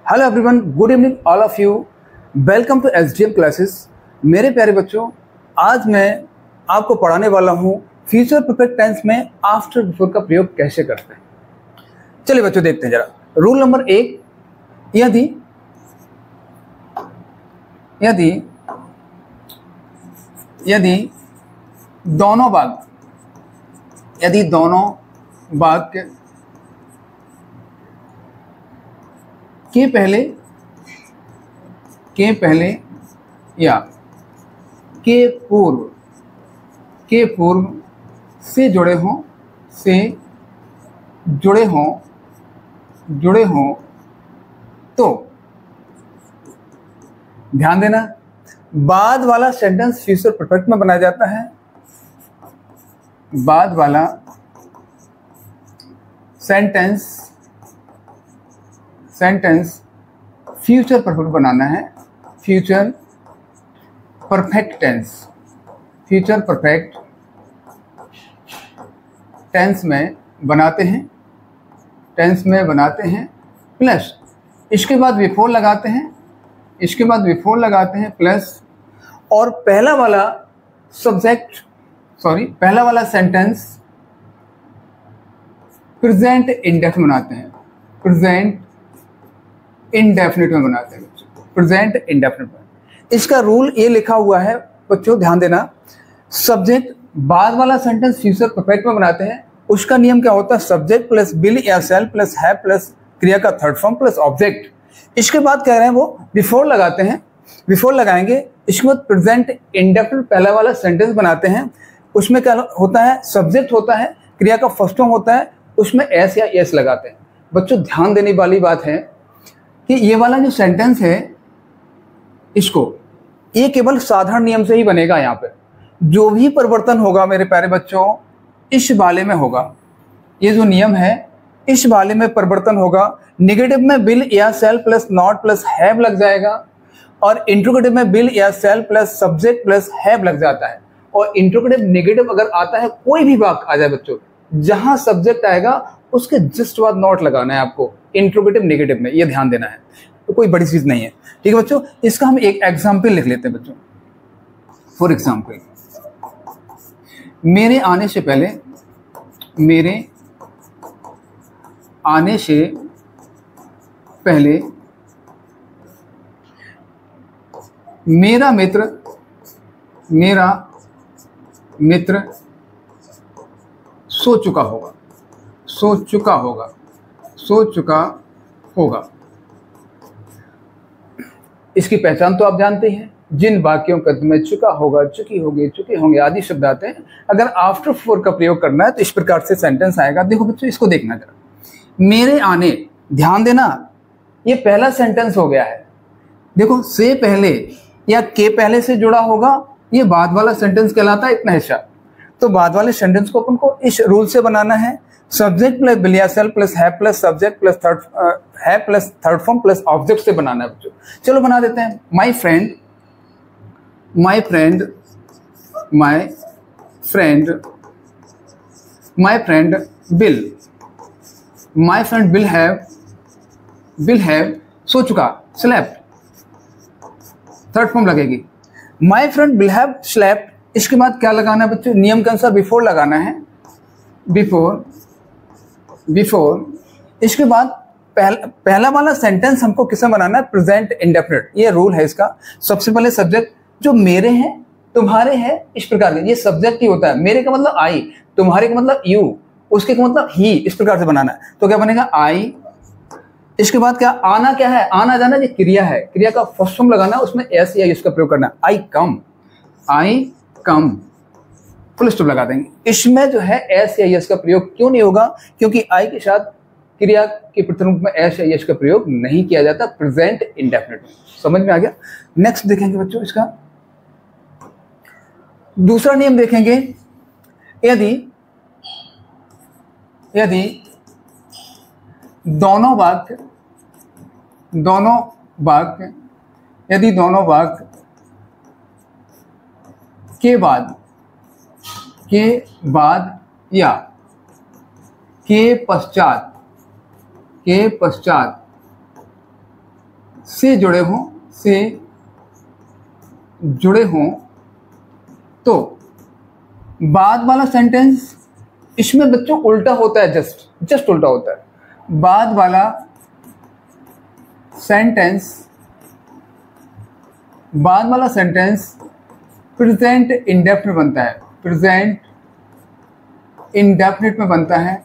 Hello everyone, good evening all of you. Welcome to SDM classes. मेरे प्यारे बच्चों, आज मैं आपको पढ़ाने वाला हूँ फ्यूचर परफेक्ट टेंस में आफ्टर बिफोर का प्रयोग कैसे करते हैं। चलिए बच्चों, देखते हैं जरा। रूल नंबर 1, यदि यदि यदि दोनों वाक्य के पहले या के पूर्व से जुड़े हों तो ध्यान देना, बाद वाला सेंटेंस फ्यूचर परफेक्ट में बनाया जाता है। बाद वाला सेंटेंस फ्यूचर परफेक्ट बनाना है। फ्यूचर परफेक्ट टेंस में बनाते हैं प्लस इसके बाद बिफोर लगाते हैं प्लस, और पहला वाला सेंटेंस प्रेजेंट इंडेफिनिट बनाते हैं। प्रेजेंट इंडेफिनिट में बनाते हैं बच्चों, प्रेजेंट इंडेफिनिट में। इसका रूल ये लिखा हुआ है बच्चों, ध्यान देना। सब्जेक्ट बाद वाला सेंटेंस फ्यूचर परफेक्ट में बनाते हैं, उसका नियम क्या होता है? सब्जेक्ट प्लस विल या शैल प्लस है प्लस क्रिया का थर्ड फॉर्म प्लस ऑब्जेक्ट। इसके बाद कह रहे हैं वो बिफोर लगाते हैं, बिफोर लगाएंगे। इसके बाद प्रेजेंट इंडेफिनिट पहला वाला सेंटेंस बनाते हैं। उसमें क्या होता है? सब्जेक्ट होता है, क्रिया का फर्स्ट फॉर्म होता है, उसमें एस या एस लगाते हैं। बच्चों ध्यान देने वाली बात है कि ये वाला जो सेंटेंस है, ये केवल साधारण नियम से ही बनेगा। यहाँ पे जो भी परिवर्तन होगा मेरे प्यारे बच्चों, इस वाले में होगा। ये जो नियम है, इस वाले में परिवर्तन होगा। नेगेटिव में विल या शैल प्लस नॉट प्लस हैव लग जाएगा, और इंट्रोगेटिव में विल या शैल प्लस सब्जेक्ट प्लस हैव लग जाता है। और इंट्रोगेटिव नेगेटिव अगर आता है, कोई भी वाक्य आ जाए बच्चों, जहां सब्जेक्ट आएगा उसके जस्ट बाद नॉट लगाना है आपको, इंट्रोगेटिव नेगेटिव में। ये ध्यान देना है, तो कोई बड़ी चीज नहीं है। ठीक है बच्चों, इसका हम एक एग्जाम्पल लिख लेते हैं बच्चों। फॉर एग्जाम्पल, मेरे आने से पहले मेरा मित्र सो चुका होगा। इसकी पहचान तो आप जानते हैं, जिन वाक्यों का में चुका होगा, चुकी होगी, चुके होंगे आदि शब्द आते हैं। अगर आफ्टर फोर का प्रयोग करना है तो इस प्रकार से सेंटेंस आएगा। देखो बच्चों, इसको देखना जरा। मेरे आने, ध्यान देना, ये पहला सेंटेंस हो गया है। देखो, से पहले या के पहले से जुड़ा होगा, ये बाद वाला सेंटेंस कहलाता है, इतना हिस्सा। तो बाद वाले सेंटेंस को अपन को इस रूल से बनाना है। सब्जेक्ट प्लस विल या शैल प्लस है plus subject plus third form plus object से बनाना है बच्चों। चलो बना देते हैं। My friend will have so चुका, स्लेप्ट, थर्ड फॉर्म लगेगी। My friend will have slept. इसके बाद क्या लगाना है बच्चों? नियम के अनुसार बिफोर लगाना है। बिफोर इसके बाद पहला वाला सेंटेंस हमको किसमें बनाना है? Present indefinite. ये रूल है इसका। सबसे पहले सब्जेक्ट जो मेरे हैं, तुम्हारे हैं, इस प्रकार के, ये सब्जेक्ट ही होता है। मेरे का मतलब आई, तुम्हारे का मतलब यू, उसके का मतलब ही, इस प्रकार से बनाना है। तो क्या बनेगा? आई। इसके बाद क्या? आना क्या है? आना जाना, ये क्रिया है, क्रिया का फर्स्ट फॉर्म लगाना है, उसमें एस या इसका प्रयोग करना है। आई कम, फुल स्टॉप लगा देंगे। इसमें जो है एस या यस का प्रयोग क्यों नहीं होगा? क्योंकि आई के साथ क्रिया के प्रथम रूप में एस या यस का प्रयोग नहीं किया जाता प्रेजेंट इंडेफिनिट में। समझ में आ गया? नेक्स्ट देखेंगे बच्चों, इसका दूसरा नियम देखेंगे। यदि दोनों वाक्य के बाद या के पश्चात से जुड़े हों, से जुड़े हों तो बाद वाला सेंटेंस, इसमें बच्चों उल्टा होता है, जस्ट उल्टा होता है। बाद वाला सेंटेंस प्रेजेंट इंडेफिनिट बनता है, प्रेजेंट इंडेफिनिट में बनता है।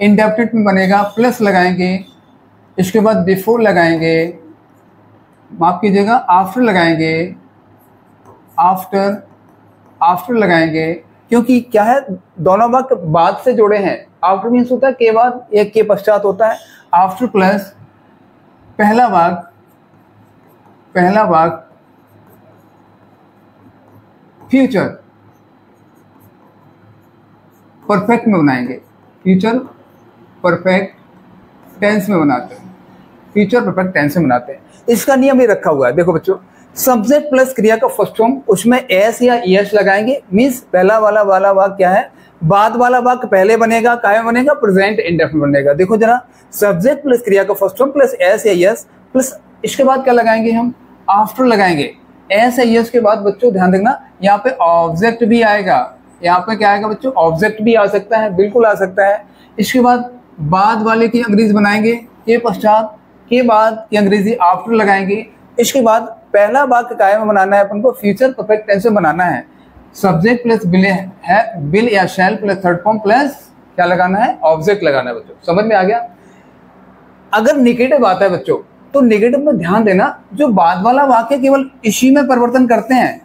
इंडेफिनिट में बनेगा, प्लस लगाएंगे, इसके बाद बिफोर लगाएंगे, माफ कीजिएगा आफ्टर लगाएंगे, आफ्टर लगाएंगे, क्योंकि क्या है, दोनों वाक्य बाद से जुड़े हैं। आफ्टर मीन्स होता है के बाद या के पश्चात होता है। आफ्टर प्लस पहला वाक्य फ्यूचर परफेक्ट में बनाएंगे, फ्यूचर परफेक्ट टेंस में बनाते हैं, फ्यूचर परफेक्ट टेंस में बनाते हैं। इसका नियम ये रखा हुआ है, देखो बच्चों, सब्जेक्ट प्लस क्रिया का फर्स्ट फॉर्म, उसमें एस या ईएस लगाएंगे, मीन्स पहला वाला वाक्य क्या है, बाद वाला वाक्य पहले बनेगा, काहे बनेगा, प्रेजेंट इंडेफिनिट बनेगा। देखो जरा, सब्जेक्ट प्लस क्रिया का फर्स्ट फॉर्म प्लस एस या ईएस प्लस इसके बाद क्या लगाएंगे हम, आफ्टर लगाएंगे। एस या ईएस के बाद बच्चों ध्यान देना, यहाँ पे ऑब्जेक्ट भी आएगा, यहाँ पे क्या आएगा बच्चों, ऑब्जेक्ट भी आ सकता है, बिल्कुल आ सकता है। इसके बाद वाले की अंग्रेजी बनाएंगे के पश्चात, के बाद की अंग्रेजी आफ्टर लगाएंगे। इसके बाद पहला वाक्य काय में बनाना है अपन को, फ्यूचर परफेक्ट टेंस में बनाना है। सब्जेक्ट प्लस विल या शैल प्लस थर्ड फॉर्म प्लस क्या लगाना है, ऑब्जेक्ट लगाना है बच्चों। समझ में आ गया। अगर नेगेटिव आता है बच्चों, तो नेगेटिव में ध्यान देना, जो बाद वाला वाक्य केवल इसी में परिवर्तन करते हैं,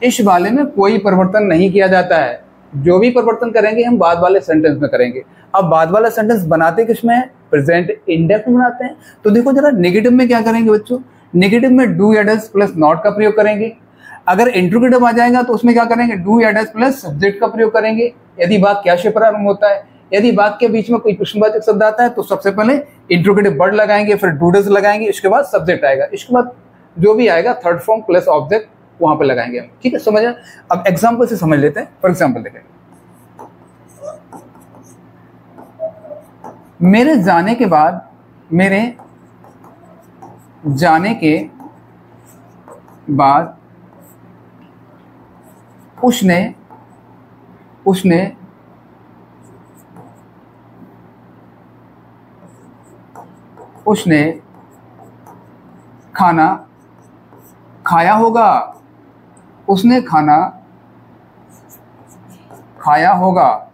इस वाले में कोई परिवर्तन नहीं किया जाता है। जो भी परिवर्तन करेंगे हम बाद वाले सेंटेंस में करेंगे। अब बाद वाला सेंटेंस बनाते किस में है, प्रेजेंट इंडेफिनिट में बनाते हैं। तो देखो जरा, नेगेटिव में क्या करेंगे बच्चों, नेगेटिव में डू या डज प्लस नॉट का प्रयोग करेंगे। अगर इंट्रोगेटिव आ जाएगा तो उसमें क्या करेंगे, डू या डज प्लस सब्जेक्ट का प्रयोग करेंगे, यदि वाक्य क्या से प्रारंभ होता है। यदि वाक्य के बीच में कोई प्रश्नवाचक शब्द आता है तो सबसे पहले इंट्रोगेटिव वर्ड लगाएंगे, फिर डू डज लगाएंगे, इसके बाद सब्जेक्ट आएगा, इसके बाद जो भी आएगा थर्ड फॉर्म प्लस ऑब्जेक्ट वहां पे लगाएंगे हम। ठीक है, समझ। अब एग्जाम्पल से समझ लेते हैं। फॉर एग्जाम्पल देखें, मेरे जाने के बाद उसने खाना खाया होगा, उसने खाना खाया होगा,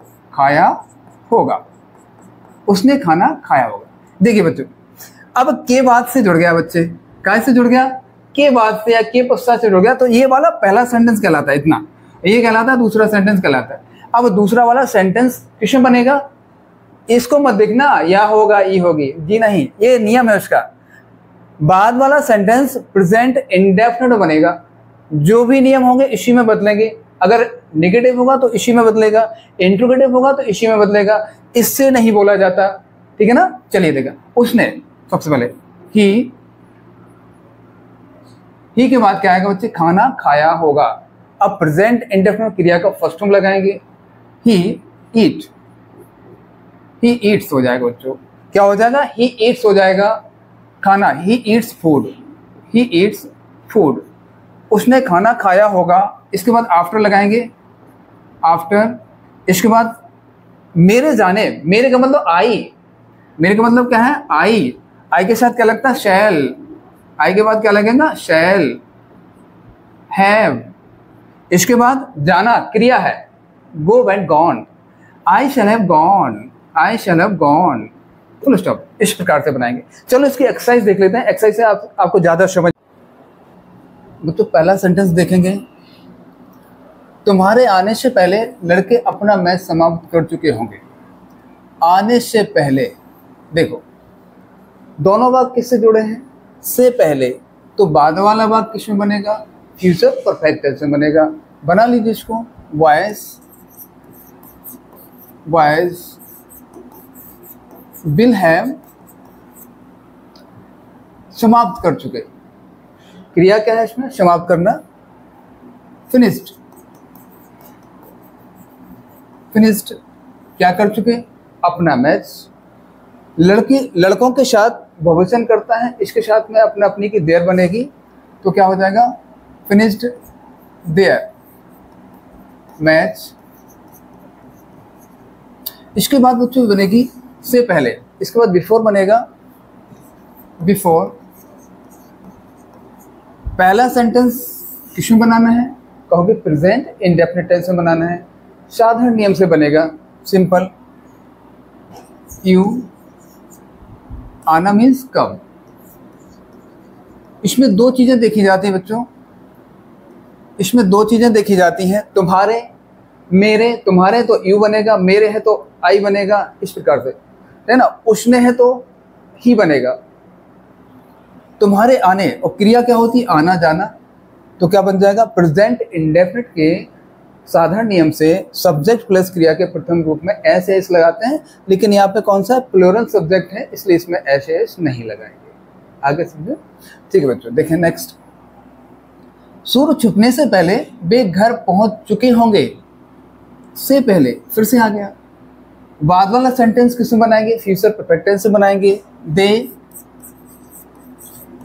उसने खाना खाया होगा। देखिए बच्चों, अब के बाद से जुड़ गया बच्चे, कैसे से जुड़ गया, के बाद से या के पश्चात से जुड़ गया, तो ये वाला पहला सेंटेंस कहलाता है, इतना ये कहलाता है, दूसरा सेंटेंस कहलाता है। अब दूसरा वाला सेंटेंस किसमें बनेगा, इसको मत देखना या होगा ई होगी, जी नहीं, ये नियम है उसका। बाद वाला सेंटेंस प्रेजेंट इंडेफिनिट बनेगा, जो भी नियम होंगे इसी में बदलेंगे। अगर नेगेटिव होगा तो इसी में बदलेगा, इंट्रोगेटिव होगा तो इसी में बदलेगा, इससे नहीं बोला जाता। ठीक है ना। चलिए देखा, उसने सबसे पहले ही के बाद क्या आएगा बच्चे, खाना खाया होगा। अब प्रेजेंट इंडेफिनिट क्रिया का फर्स्ट फॉर्म लगाएंगे, ही ईट्स हो जाएगा बच्चों। क्या हो जाएगा, ही ईट्स हो जाएगा खाना, ही ईट्स फूड, उसने खाना खाया होगा। इसके बाद आफ्टर लगाएंगे, आफ्टर। इसके बाद मेरे जाने, मेरे का मतलब आई, मेरे का मतलब क्या है, आई के साथ क्या लगता है, शैल, आई के बाद क्या लगेगा, शैल, हैव। इसके बाद जाना क्रिया है, go went gone, I shall have gone, full stop. इस प्रकार से बनाएंगे। चलो इसकी एक्सरसाइज देख लेते हैं, एक्सरसाइज से आपको ज्यादा समझ। तो पहला सेंटेंस देखेंगे, तुम्हारे आने से पहले लड़के अपना मैच समाप्त कर चुके होंगे। आने से पहले, देखो दोनों वाक्य किससे जुड़े हैं, से पहले, तो बाद वाला वाक्य किसमें बनेगा, फ्यूचर परफेक्ट टेंस में बनेगा। बना लीजिए इसको, बॉयज विल हैव, समाप्त कर चुके, क्रिया क्या है इसमें, समाप्त करना, फिनिश्ड क्या कर चुके, अपना मैच। लड़कों के साथ बहुवचन करता है, इसके साथ में अपना अपनी की देयर बनेगी, तो क्या हो जाएगा, फिनिश्ड देयर मैच। इसके बाद बच्चों बनेगी से पहले, इसके बाद बिफोर बनेगा, बिफोर। पहला सेंटेंस किसमें बनाना है, कहोगे प्रेजेंट इंडेफिनिट टेंस में बनाना है। साधारण नियम से बनेगा, सिंपल, यू आना मीन्स कब। इसमें दो चीजें देखी जाती हैं बच्चों, इसमें दो चीजें देखी जाती हैं, तुम्हारे मेरे, तुम्हारे तो यू बनेगा, मेरे है तो आई बनेगा, इस प्रकार से है ना। उसने है तो ही बनेगा। तुम्हारे आने, और क्रिया क्या होती है, आना जाना, तो क्या बन जाएगा, प्रेजेंट इंडेफिनिट के साधारण नियम से सब्जेक्ट प्लस क्रिया के प्रथम रूप में एस एस लगाते हैं, लेकिन यहाँ पे कौन सा प्लूरल सब्जेक्ट है, इसलिए इसमें एस एस नहीं लगाएंगे। आगे समझो, ठीक है बच्चों। देखें नेक्स्ट, सूर्य छुपने से पहले वे घर पहुंच चुके होंगे, से पहले फिर से आ गया। बाद वाला सेंटेंस किसमें बनाएंगे, फ्यूचर परफेक्ट टेंस से बनाएंगे। They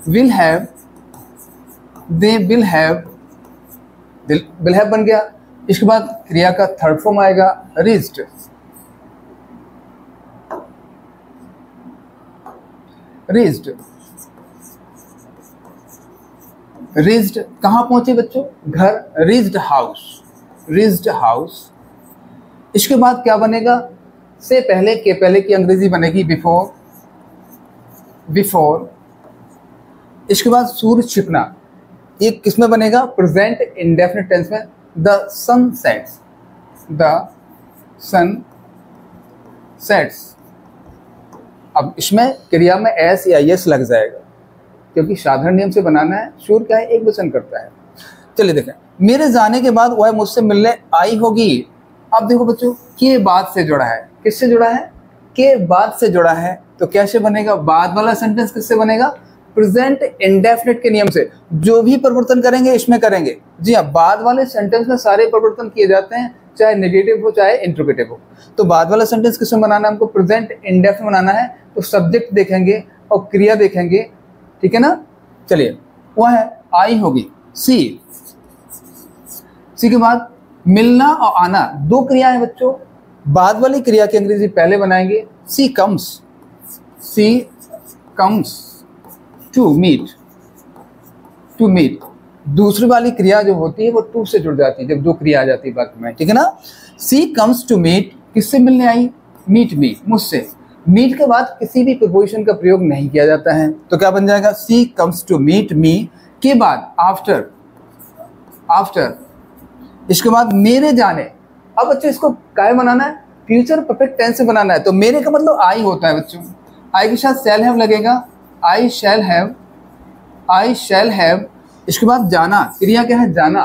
will have, they will have, will have बन गया। इसके बाद क्रिया का थर्ड फॉर्म आएगा, रीच्ड। रीच्ड, रीच्ड कहाँ पहुंचे बच्चों, घर, रीच्ड हाउस, रीच्ड हाउस। इसके बाद क्या बनेगा, से पहले के पहले की अंग्रेजी बनेगी बिफोर, बिफोर। इसके बाद सूर्य छिपना, ये किसमें बनेगा, प्रेजेंट इंडेफिनिट टेंस में, the sun sets, the sun sets. अब इसमें क्रिया में एस या यस लग जाएगा, क्योंकि साधारण नियम से बनाना है। सूर्य क्या है, एक वचन करता है। चलिए देखें, मेरे जाने के बाद वह मुझसे मिलने आई होगी। अब देखो बच्चों, के बाद से जुड़ा है, किससे जुड़ा है, के बाद से जुड़ा है, तो कैसे बनेगा, बाद वाला सेंटेंस किससे बनेगा, प्रेजेंट इंडेफिनिट के नियम से। जो भी परिवर्तन करेंगे इसमें करेंगे। जी हाँ, बाद वाले सेंटेंस में सारे परिवर्तन किए जाते हैं, चाहे नेगेटिव हो चाहे इंट्रोगेटिव हो। तो बाद वाला सेंटेंस किसमें बनाना है, हमको प्रेजेंट इंडेफिनिट बनाना है। तो सब्जेक्ट देखेंगे और क्रिया देखेंगे, ठीक है ना। चलिए, वह है आई होगी, सी। सी के बाद मिलना और आना, दो क्रिया है बच्चों। बाद वाली क्रिया की अंग्रेजी पहले बनाएंगे, she comes, she comes to meet, to meet. दूसरी वाली क्रिया जो होती है वो टू से जुड़ जाती है, जब दो क्रिया आ जाती है वाक्य में, ठीक है ना। सी कम्स टू मीट, किससे मिलने आई, मीट मी, मुझसे। मीट के बाद किसी भी प्रीपोजिशन का प्रयोग नहीं किया जाता है, तो क्या बन जाएगा, सी कम्स टू मीट मी के बाद आफ्टर, आफ्टर। इसके बाद मेरे जाने। अब बच्चों इसको क्या बनाना है, फ्यूचर परफेक्ट टेंस से बनाना है। तो मेरे का मतलब आई होता है बच्चों, आई के साथ शैल हैव लगेगा, आई shall have, I shall have. इसके बाद जाना, क्रिया क्या है, जाना,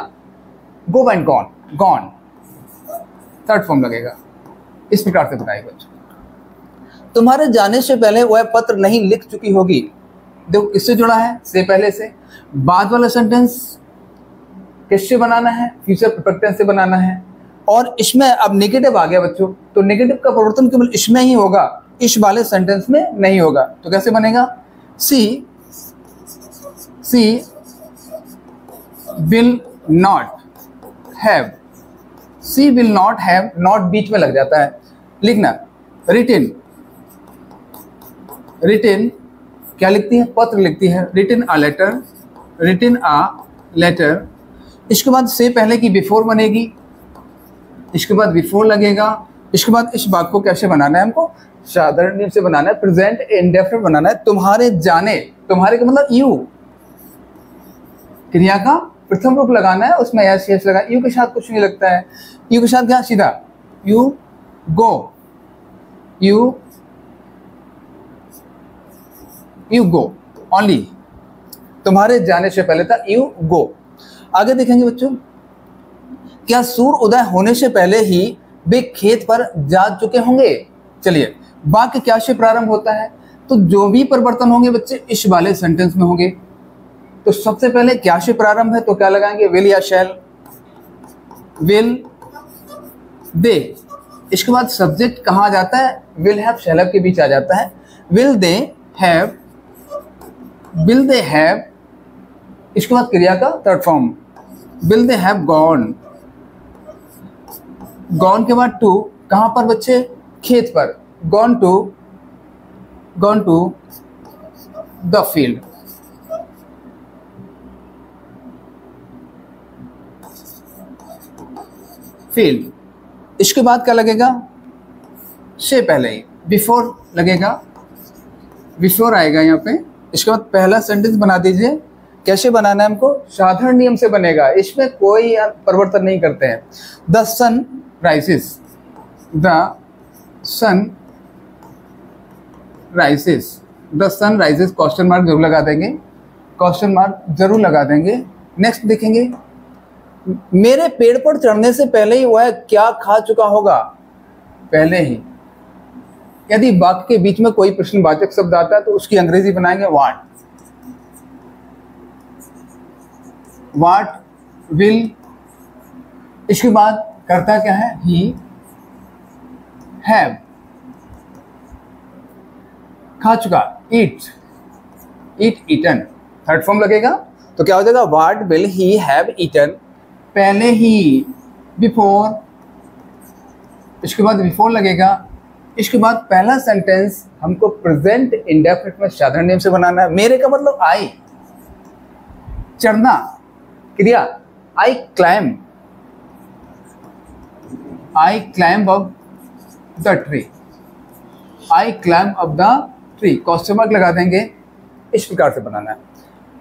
go and gone, gone, third form लगेगा। इस प्रकार से बताइए बच्चों। तुम्हारे जाने से पहले वह पत्र नहीं लिख चुकी होगी, देखो किससे जुड़ा है, से पहले से। बाद वाला सेंटेंस किससे बनाना है, फ्यूचर परफेक्ट टेंस से बनाना है। और इसमें अब नेगेटिव आ गया बच्चों, तो नेगेटिव का परिवर्तन केवल इसमें ही होगा, इस वाले सेंटेंस में नहीं होगा। तो कैसे बनेगा, she, she will not have, she will not have, not बीच में लग जाता है लिखना। रिटिन, रिटिन क्या लिखती है, पत्र लिखती है, रिटिन अ लेटर, रिटिन अ लेटर। इसके बाद से पहले की बिफोर बनेगी, इसके बाद बिफोर लगेगा। इसके बाद इस बात को कैसे बनाना है, हमको साधारण नियम से बनाना है, प्रेजेंट इंडेफिनिट बनाना है। तुम्हारे जाने, तुम्हारे का मतलब यू, क्रिया का प्रथम रूप लगाना है, उसमें एस एस लगा, यू के साथ कुछ नहीं लगता है। यू के साथ क्या, सीधा you go, you, you go only. तुम्हारे जाने से पहले था यू गो। आगे देखेंगे बच्चों, क्या सूर्य उदय होने से पहले ही वे खेत पर जा चुके होंगे। चलिए, वाक्य क्या से प्रारंभ होता है, तो जो भी परिवर्तन होंगे बच्चे इस वाले सेंटेंस में होंगे। तो सबसे पहले क्या से प्रारंभ है, तो क्या लगाएंगे, विल या शैल, विल दे। इसके बाद सब्जेक्ट कहाँ आ जाता है, विल हैव शैल हैव के बीच आ जाता है। Will they have will they have, इसके बाद क्रिया का third form, will they have gone, gone के बाद टू, कहाँ पर बच्चे, खेत पर, gone to the field, field. इसके बाद क्या लगेगा, से पहले ही बिफोर लगेगा, बिफोर आएगा यहाँ पे। इसके बाद पहला सेंटेंस बना दीजिए। कैसे बनाना है हमको, साधारण नियम से बनेगा, इसमें कोई परिवर्तन नहीं करते हैं। The sun rises, the sun rises, the sun rises, question mark जरूर लगा देंगे, क्वेश्चन मार्क जरूर लगा देंगे। नेक्स्ट देखेंगे, मेरे पेड़ पर चढ़ने से पहले ही वह क्या खा चुका होगा, पहले ही। यदि वाक्य के बीच में कोई प्रश्नवाचक शब्द आता है तो उसकी अंग्रेजी बनाएंगे व्हाट, व्हाट विल। इसके बाद करता क्या है, ही हैव, खा चुका, ईट, ईटन, थर्ड फॉर्म लगेगा तो क्या हो जाएगा, what will he have eaten, पहले ही, बिफोर। इसके बाद बिफोर लगेगा। इसके बाद पहला सेंटेंस हमको प्रेजेंट इंडेफिनिट में साधारण नियम से बनाना है। मेरे का मतलब आई, चढ़ना, क्रिया, I climb, I climb up the tree, I climb up the tree, question mark लगा देंगे। इस प्रकार से बनाना है।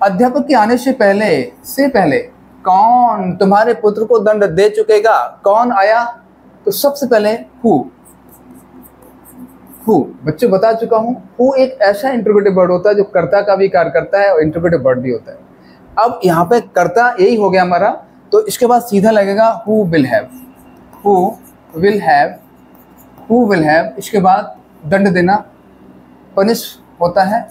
अध्यापक के आने से पहले कौन तुम्हारे पुत्र को दंड दे चुकेगा, कौन आया, तो सबसे पहले हु, बच्चों बता चुका हूं, हु एक ऐसा इंटरोगेटिव वर्ड होता है जो कर्ता का भी कार्य करता है और इंटरोगेटिव वर्ड भी होता है। अब यहाँ पे कर्ता यही हो गया हमारा, तो इसके बाद सीधा लगेगा who will have, who will have, who will have. इसके बाद दंड देना, पनिश होता है,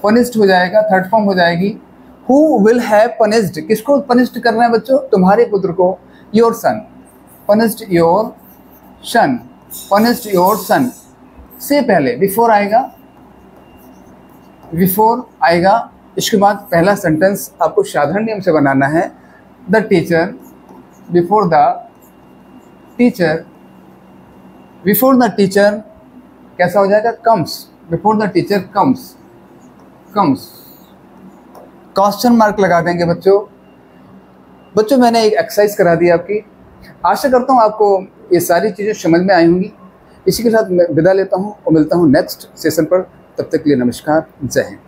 पनिश्ड हो जाएगा, थर्ड फॉर्म हो जाएगी। हु विल हैव पनिश्ड, किसको पनिश्ड करना है बच्चों, तुम्हारे पुत्र को, your son, punished your son, punished your son. से पहले बिफोर आएगा, बिफोर आएगा। इसके बाद पहला सेंटेंस आपको साधारण नियम से बनाना है। The teacher, before the teacher, before the teacher कैसा हो जाएगा, comes, before the teacher comes, comes, question mark लगा देंगे बच्चों मैंने एक एक्सरसाइज करा दी आपकी। आशा करता हूँ आपको ये सारी चीज़ें समझ में आई होंगी। इसी के साथ मैं विदा लेता हूँ और मिलता हूँ नेक्स्ट सेशन पर। तब तक के लिए नमस्कार, जय हिंद।